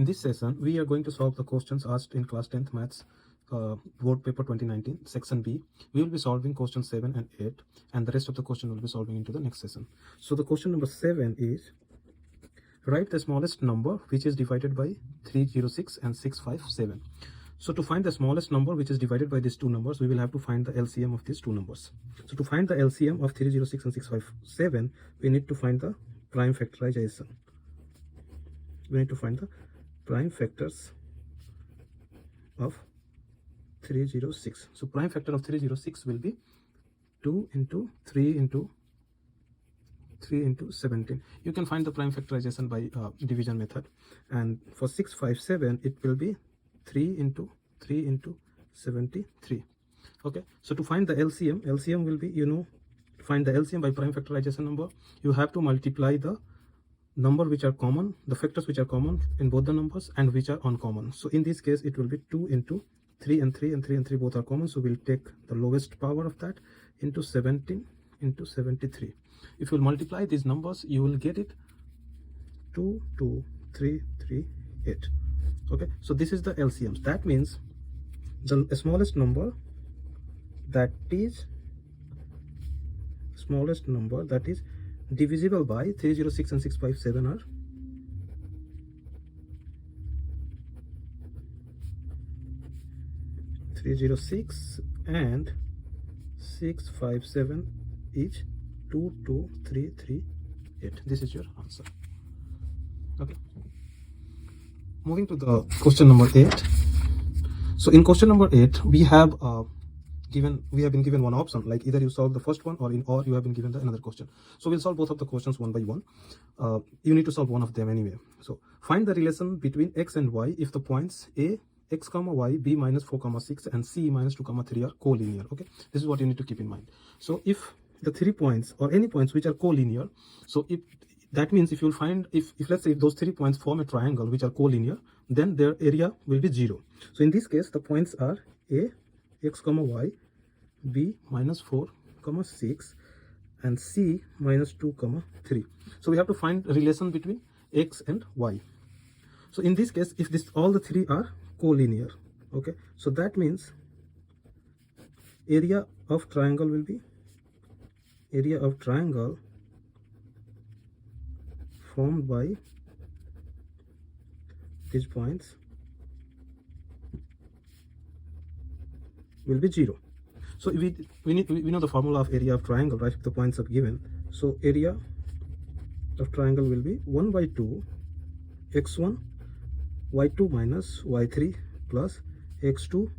In this session, we are going to solve the questions asked in class 10th maths board paper 2019 section B. We will be solving question 7 and 8, and the rest of the question will be solving into the next session. So the question number 7 is, write the smallest number which is divided by 306 and 657. So to find the smallest number which is divided by these two numbers, we will have to find the LCM of these two numbers. So to find the LCM of 306 and 657, we need to find the prime factorization. We need to find the prime factors of 306. So prime factor of 306 will be 2 into 3 into 3 into 17. You can find the prime factorization by division method. And for 657, it will be 3 into 3 into 73. Okay, so to find the LCM will be, to find the LCM by prime factorization number, you have to multiply the number which are common, the factors which are common in both the numbers and which are uncommon. So in this case, it will be 2 into 3 and 3 and 3 and 3 both are common. So we'll take the lowest power of that into 17 into 73. If you multiply these numbers, you will get it 2, 2, 3, 3, 8. Okay, so this is the LCMs. That means the smallest number that is divisible by 306 and 657 are 306 and 657 each 2, 2, 3, 3, 8. This is your answer. Okay. Moving to the question number 8. So in question number 8, we have been given one option, like either you solve the first one or you have been given another question. So we'll solve both of the questions one by one. You need to solve one of them anyway. So find the relation between x and y if the points a, x comma y, b minus 4 comma 6 and c minus 2 comma 3 are collinear. Okay, this is what you need to keep in mind. So if the 3 points or any points which are collinear, so if that means if you'll find if let's say if those 3 points form a triangle which are collinear, then their area will be 0. So in this case, the points are a, x comma y, b minus 4 comma 6 and c minus 2 comma 3. So we have to find a relation between x and y. So in this case, if all the 3 are collinear, okay, so that means area of triangle will be formed by these points will be 0. So we know the formula of area of triangle, right? If the points are given, so area of triangle will be 1 by 2 x1 y2 minus y3 plus x2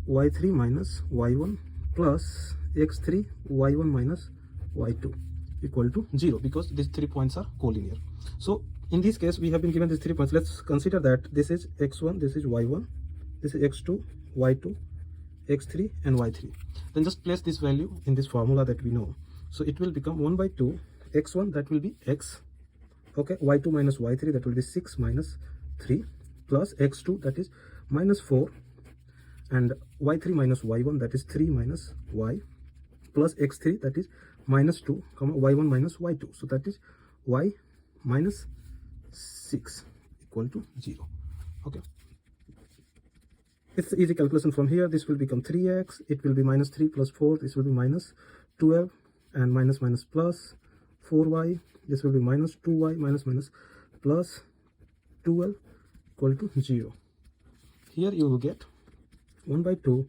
y3 minus y1 plus x3 y1 minus y2 equal to 0, because these 3 points are collinear. So in this case, we have been given these 3 points. Let's consider that this is x1, this is y1, this is x2, y2, x3 and y3. Then just place this value in this formula that we know. So it will become 1 by 2 x1, that will be x, okay, y2 minus y3, that will be 6 minus 3, plus x2, that is minus 4, and y3 minus y1, that is 3 minus y, plus x3, that is minus 2 comma y1 minus y2, so that is y minus 6 equal to 0. Okay, it's easy calculation from here. This will become 3x, it will be minus 3 plus 4, this will be minus 12, and minus minus plus 4y, this will be minus 2y, minus minus plus 12 equal to 0. Here you will get 1 by 2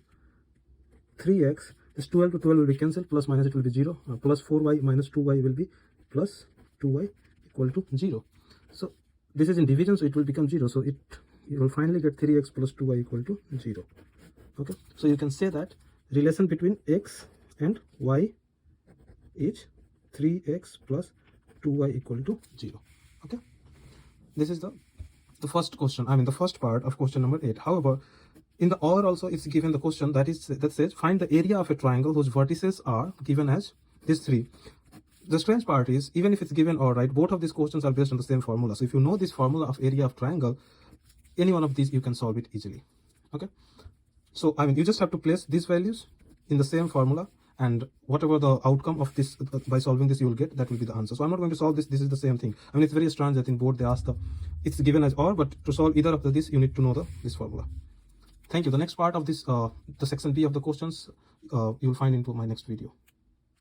3x, this 12 to 12 will be cancelled, plus minus it will be 0, plus 4y minus 2y will be plus 2y equal to 0. So this is in division, so it will become 0. So you will finally get 3x plus 2y equal to 0. Okay, so you can say that relation between x and y is 3x plus 2y equal to 0. Okay, this is the first question, the first part of question number 8. However, in the OR also it's given the question that says find the area of a triangle whose vertices are given as these 3. The strange part is, even if it's given OR, right, both of these questions are based on the same formula. So if you know this formula of area of triangle, any one of these you can solve it easily. Okay, so you just have to place these values in the same formula and whatever the outcome of this by solving this you will get, that will be the answer. So I'm not going to solve this. This is the same thing. I mean, it's very strange that in board they ask it's given as or, but to solve either of this you need to know this formula. Thank you. The next part of this the section B of the questions you will find into my next video.